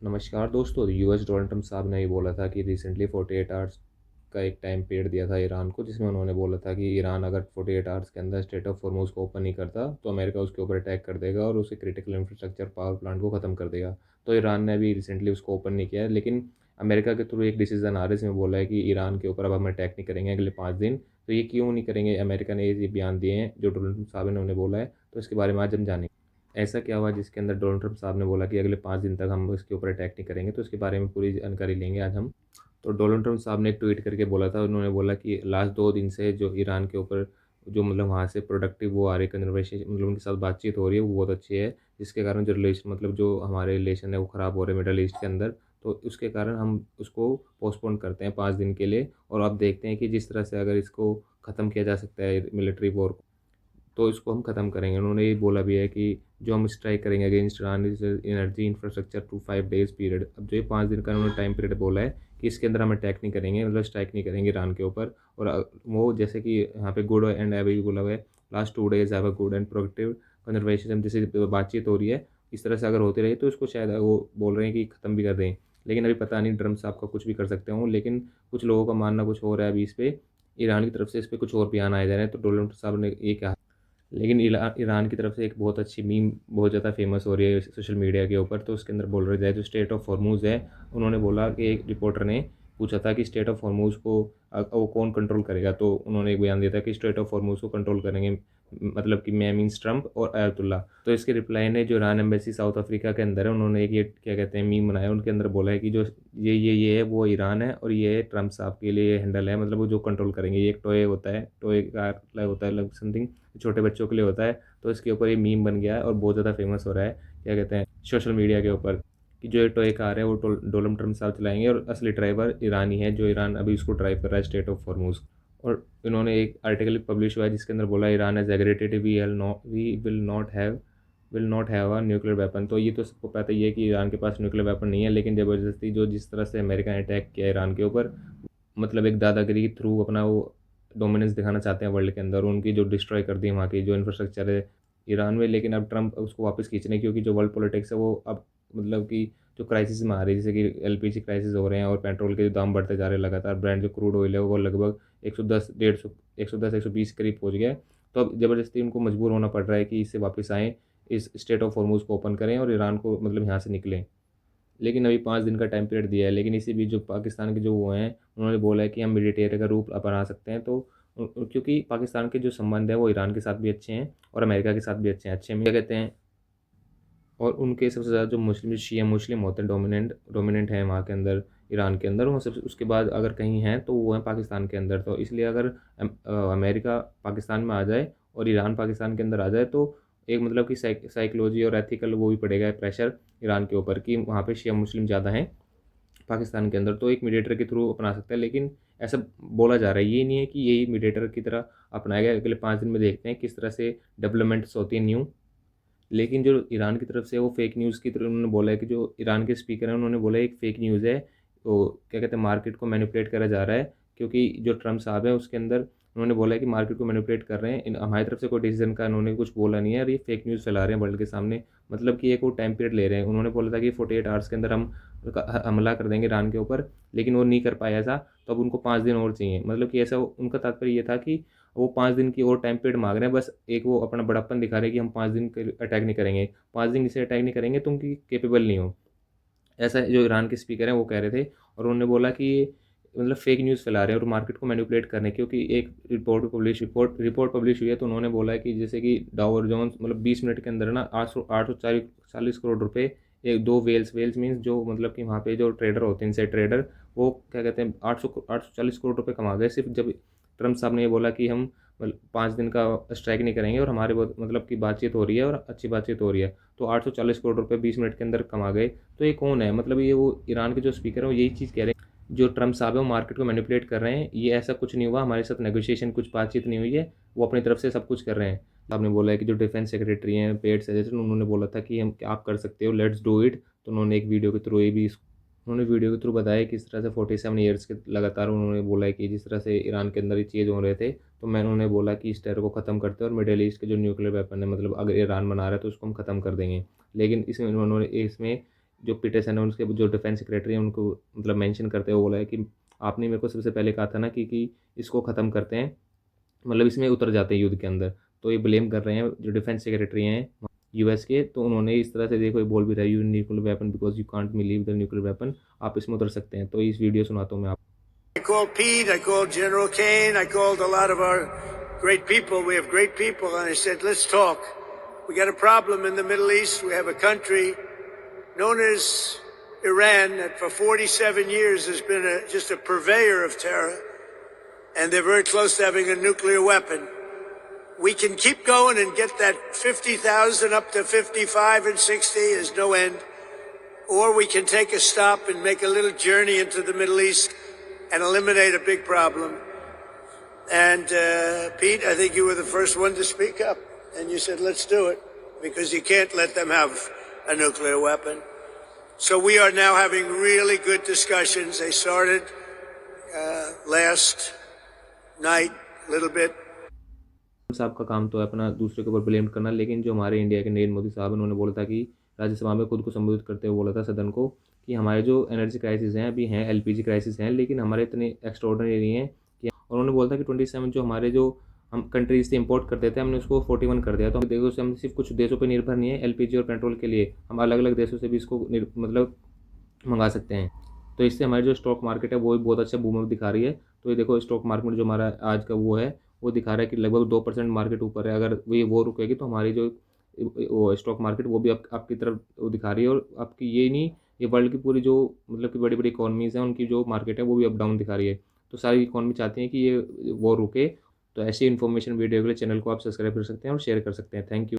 नमस्कार दोस्तों, US Donald Trump साहब ने ये बोला था कि रिसेंटली 48 आवर्स का एक टाइम पीरियड दिया था ईरान को, जिसमें उन्होंने बोला था कि ईरान अगर 48 आवर्स के अंदर स्ट्रेट ऑफ हॉर्मुज़ को ओपन नहीं करता तो अमेरिका उसके ऊपर अटैक कर देगा और उसके क्रिटिकल इंफ्रास्ट्रक्चर पावर प्लांट को ख़त्म कर देगा। तो ईरान ने अभी रिसेंटली उसको ओपन नहीं किया है, लेकिन अमेरिका के थ्रू एक डिसीजन आ रहा है जिसमें बोला है कि ईरान के ऊपर अब हम अटैक नहीं करेंगे अगले 5 दिन। तो ये क्यों नहीं करेंगे, अमेरिका ने ये बयान दिए हैं जो डोनाल्ड ट्रंप साहब ने उन्होंने बोला है, तो इसके बारे में आज हम जानेंगे ऐसा क्या हुआ जिसके अंदर डोनाल्ड ट्रंप साहब ने बोला कि अगले 5 दिन तक हम इसके ऊपर अटैक नहीं करेंगे। तो इसके बारे में पूरी जानकारी लेंगे आज हम। तो डोनाल्ड ट्रंप साहब ने एक ट्वीट करके बोला था, उन्होंने बोला कि लास्ट 2 दिन से जो ईरान के ऊपर जो वहाँ से प्रोडक्टिव वो आ रही है कन्वर्सेशन, उनके साथ बातचीत हो रही है, वो बहुत अच्छी है। जिसके कारण जो रिलेशन जो हमारे रिलेशन है वो ख़राब हो रहे हैं मिडल ईस्ट के अंदर। तो उसके कारण हम उसको पोस्टपोन करते हैं 5 दिन के लिए, और अब देखते हैं कि जिस तरह से अगर इसको ख़त्म किया जा सकता है मिलिट्री वॉर, तो इसको हम ख़त्म करेंगे। उन्होंने ये बोला भी है कि जो हम स्ट्राइक करेंगे against Iran energy infrastructure to 5 days period. अब जो ये 5 दिन का उन्होंने टाइम पीरियड बोला है कि इसके अंदर हम अटैक नहीं करेंगे, स्ट्राइक नहीं करेंगे ईरान के ऊपर। और वो जैसे कि यहाँ पे गुड एंड हैव बोला हुआ है, last 2 days have a good and productive conversation, जैसे बातचीत हो रही है इस तरह से अगर होती रही तो इसको शायद वो बोल रहे हैं कि ख़त्म भी कर दें। लेकिन अभी पता नहीं, ट्रम्प साहब का कुछ भी कर सकते हो, लेकिन कुछ लोगों का मानना कुछ हो रहा है अभी इस पर, ईरान की तरफ से इस पर कुछ और बयान आए जा रहे हैं। तो डोनाल्ड साहब ने ये कहा, लेकिन ईरान की तरफ से एक बहुत अच्छी मीम बहुत ज़्यादा फेमस हो रही है सोशल मीडिया के ऊपर। तो उसके अंदर बोल रहे थे जो स्टेट ऑफ हॉर्मूज़ है, उन्होंने बोला कि एक रिपोर्टर ने पूछा था कि स्टेट ऑफ हॉर्मूज़ को वो कौन कंट्रोल करेगा। तो उन्होंने एक बयान दिया था कि स्टेट ऑफ हॉर्मूज़ को कंट्रोल करेंगे, मतलब कि मैं मीन्स ट्रंप और अयातुल्ला। तो इसके रिप्लाई ने जो ईरान एम्बेसी साउथ अफ्रीका के अंदर है, उन्होंने एक ये क्या कहते हैं मीम बनाया, उनके अंदर बोला है कि जो ये है वो ईरान है और ये ट्रंप साहब के लिए हैंडल है, मतलब वो जो कंट्रोल करेंगे। ये एक टॉय होता है, टॉय का होता है समथिंग, छोटे बच्चों के लिए होता है। तो इसके ऊपर ये मीम बन गया है और बहुत ज़्यादा फेमस हो रहा है क्या कहते हैं सोशल मीडिया के ऊपर, कि जो ये टॉय कार है वो डोनाल्ड ट्रंप साहब चलाएंगे और असली ड्राइवर ईरानी है, जो ईरान अभी उसको ड्राइव कर रहा है स्टेट ऑफ हॉर्मुज़। और इन्होंने एक आर्टिकल पब्लिश हुआ है जिसके अंदर बोला Iran as agreed we will not have a nuclear weapon. तो ये तो सबको पता ही है कि ईरान के पास न्यूक्लियर वेपन नहीं है, लेकिन ज़बरदस्ती जो जिस तरह से अमेरिका ने अटैक किया ईरान के ऊपर, मतलब एक दादागिरी के थ्रू अपना वो डोमिनेंस दिखाना चाहते हैं वर्ल्ड के अंदर, उनकी जो डिस्ट्रॉय कर दी वहाँ की जो इंफ्रास्ट्रक्चर है ईरान में। लेकिन अब ट्रंप उसको वापस खींच रहे हैं, क्योंकि जो वर्ल्ड पॉलिटिक्स है वो अब मतलब कि जो क्राइसिस में आ रही है, जैसे कि एलपीजी क्राइसिस हो रहे हैं और पेट्रोल के जो दाम बढ़ते जा रहे हैं लगातार, ब्रांड जो क्रूड ऑयल है वो लगभग 110 150 110 120 करीब पहुँच गया है। तो अब ज़बरदस्ती उनको मजबूर होना पड़ रहा है कि इससे वापस आएँ, इस स्टेट ऑफ हॉर्मुज़ को ओपन करें और ईरान को मतलब यहाँ से निकलें। लेकिन अभी 5 दिन का टाइम पीरियड दिया है, लेकिन इसी बीच जो पाकिस्तान के जो वो हैं, उन्होंने बोला है कि हम मिलिटेयर का रूप अपना सकते हैं। तो क्योंकि पाकिस्तान के जो संबंध है वो ईरान के साथ भी अच्छे हैं और अमेरिका के साथ भी अच्छे हैं, अच्छे में क्या कहते हैं। और उनके सबसे ज़्यादा जो मुस्लिम शिया मुस्लिम होते हैं, डोमिनेंट डोमिनेंट है वहाँ के अंदर, ईरान के अंदर, वो सबसे उसके बाद अगर कहीं हैं तो वो हैं पाकिस्तान के अंदर। तो इसलिए अगर अमेरिका पाकिस्तान में आ जाए और ईरान पाकिस्तान के अंदर आ जाए, तो एक मतलब कि साइकोलॉजी और एथिकल वो भी पड़ेगा प्रेशर ईरान के ऊपर कि वहाँ पे शिया मुस्लिम ज़्यादा हैं पाकिस्तान के अंदर, तो एक मीडिएटर के थ्रू अपना सकता है। लेकिन ऐसा बोला जा रहा है, ये नहीं है कि यही मीडिएटर की तरह अपनाया गया। अगले 5 दिन में देखते हैं किस तरह से डेवलपमेंट्स होती है न्यू। लेकिन जो ईरान की तरफ से वो फेक न्यूज़ की तरह उन्होंने बोला है कि जो ईरान के स्पीकर हैं उन्होंने बोला है एक फेक न्यूज़ है, तो क्या कहते हैं मार्केट को मैनिपुलेट करा जा रहा है। क्योंकि जो ट्रम्प साहब है उसके अंदर उन्होंने बोला है कि मार्केट को मैनिपुलेट कर रहे हैं, हमारी तरफ से कोई डिसीजन का उन्होंने कुछ बोला नहीं है और ये फेक न्यूज़ फैला रहे हैं वर्ल्ड के सामने। मतलब कि एक वो टाइम पीरियड ले रहे हैं, उन्होंने बोला था कि 48 आवर्स के अंदर हम हमला कर देंगे ईरान के ऊपर, लेकिन वो नहीं कर पाया ऐसा। तो अब उनको 5 दिन और चाहिए, मतलब कि ऐसा उनका तात्पर्य ये था कि वो 5 दिन की और टाइम पीरियड मांग रहे हैं, बस एक वो अपना बड़प्पन दिखा रहे हैं कि हम 5 दिन अटैक नहीं करेंगे, 5 दिन इसे अटैक नहीं करेंगे, तुम की केपेबल नहीं हो। ऐसा जो ईरान के स्पीकर हैं वो कह रहे थे। और उन्होंने बोला कि ये मतलब फेक न्यूज़ फैला रहे हैं और मार्केट को मैनिपुलेट करने, क्योंकि एक रिपोर्ट पब्लिश हुई है। तो उन्होंने बोला है कि जैसे कि डाउ और जोन्स मतलब 20 मिनट के अंदर ना 840 करोड़ रुपए, एक दो वेल्स मीन्स जो मतलब कि वहाँ पे जो ट्रेडर होते हैं इनसाइड ट्रेडर, वो क्या कहते हैं 840 करोड़ रुपए कमा गए सिर्फ जब ट्रम्प साहब ने ये बोला कि हम मतलब 5 दिन का स्ट्राइक नहीं करेंगे और हमारे बहुत मतलब की बातचीत हो रही है और अच्छी बातचीत हो रही है। तो 840 करोड़ रुपए 20 मिनट के अंदर कमा गए। तो ये कौन है, मतलब ये वो ईरान के जो स्पीकर है वो यही चीज़ कह रहे हैं, जो ट्रम्प साहब है वो मार्केट को मैनिपुलेट कर रहे हैं, ये ऐसा कुछ नहीं हुआ, हमारे साथ नेगोशिएशन कुछ बातचीत नहीं हुई है, वो अपनी तरफ से सब कुछ कर रहे हैं। आपने बोला है कि जो डिफेंस सेक्रेटरी हैं पेड सजेशन, उन्होंने बोला था कि हम आप कर सकते हो, लेट्स डू इट। तो उन्होंने एक वीडियो के थ्रू ये भी उन्होंने वीडियो के थ्रू बताया कि इस तरह से 47 ईयर्स के लगातार उन्होंने बोला है कि जिस तरह से ईरान के अंदर ये चीज़ हो रहे थे, तो मैंने उन्हें बोला कि इस टेरर को ख़त्म करते हैं और मिडिल ईस्ट के जो न्यूक्लियर वेपन है, मतलब अगर ईरान बना रहा है तो उसको हम ख़त्म कर देंगे। लेकिन इसमें उन्होंने इसमें जो पीटरसन है उसके जो डिफेंस सेक्रेटरी हैं उनको मतलब मेंशन करते हुए बोला है कि आपने मेरे को सबसे पहले कहा था ना कि इसको ख़त्म करते हैं, मतलब इसमें उतर जाते हैं युद्ध के अंदर। तो ये ब्लेम कर रहे हैं जो डिफेंस सेक्रेटरी हैं यूएस के, तो उन्होंने इस तरह से देखो ये बोल भी रहा है, you nuclear weapon because you can't believe the nuclear weapon, आप इसमें उतर सकते हैं। तो इस वीडियो सुनाता हूँ मैं आपको। I called Pete, I called General Kane, I called a lot of our great people. We have great people, and I said, let's talk. We got a problem in the Middle East. We have a country known as Iran that for 47 years has been just a purveyor of terror, and they're very close to having a nuclear weapon. We can keep going and get that 50,000 up to 55 and 60 is no end, or we can take a stop and make a little journey into the Middle East and eliminate a big problem. And Pete, I think you were the first one to speak up, and you said, let's do it, because you can't let them have a nuclear weapon. So we are now having really good discussions. They started last night, a little bit. साहब का काम तो है अपना दूसरे के ऊपर blame करना, लेकिन जो हमारे इंडिया के नरेंद्र मोदी साहब उन्होंने बोला था कि राज्यसभा में खुद को संबोधित करते हुए बोला था सदन को कि हमारे जो एनर्जी क्राइसिस हैं अभी हैं, एलपीजी क्राइसिस हैं, लेकिन हमारे इतने एक्स्ट्रॉर्डनरी नहीं हैं कि, और उन्होंने बोला था कि 27 जो हमारे जो हम कंट्रीज से इंपोर्ट करते थे हमने उसको 41 कर दिया। तो देखो उससे हम सिर्फ कुछ देशों पर निर्भर नहीं है एलपीजी और पेट्रोल के लिए, हम अलग अलग देशों से भी इसको मतलब मंगा सकते हैं। तो इससे हमारी जो स्टॉक मार्केट है वो भी बहुत अच्छा बूम दिखा रही है। तो ये देखो स्टॉक मार्केट जो हमारा आज का वो है वो दिखा रहा है कि लगभग 2% मार्केट ऊपर है। अगर वो रुकेगी तो हमारी जो वो स्टॉक मार्केट वो भी आपकी तरफ वो दिखा रही है। और आपकी ये नहीं, ये वर्ल्ड की पूरी जो मतलब कि बड़ी बड़ी इकॉनमीज़ हैं उनकी जो मार्केट है वो भी अप डाउन दिखा रही है। तो सारी इकॉनमी चाहती हैं कि ये वो रुके। तो ऐसी इन्फॉर्मेशन वीडियो के लिए चैनल को आप सब्सक्राइब कर सकते हैं और शेयर कर सकते हैं। Thank you.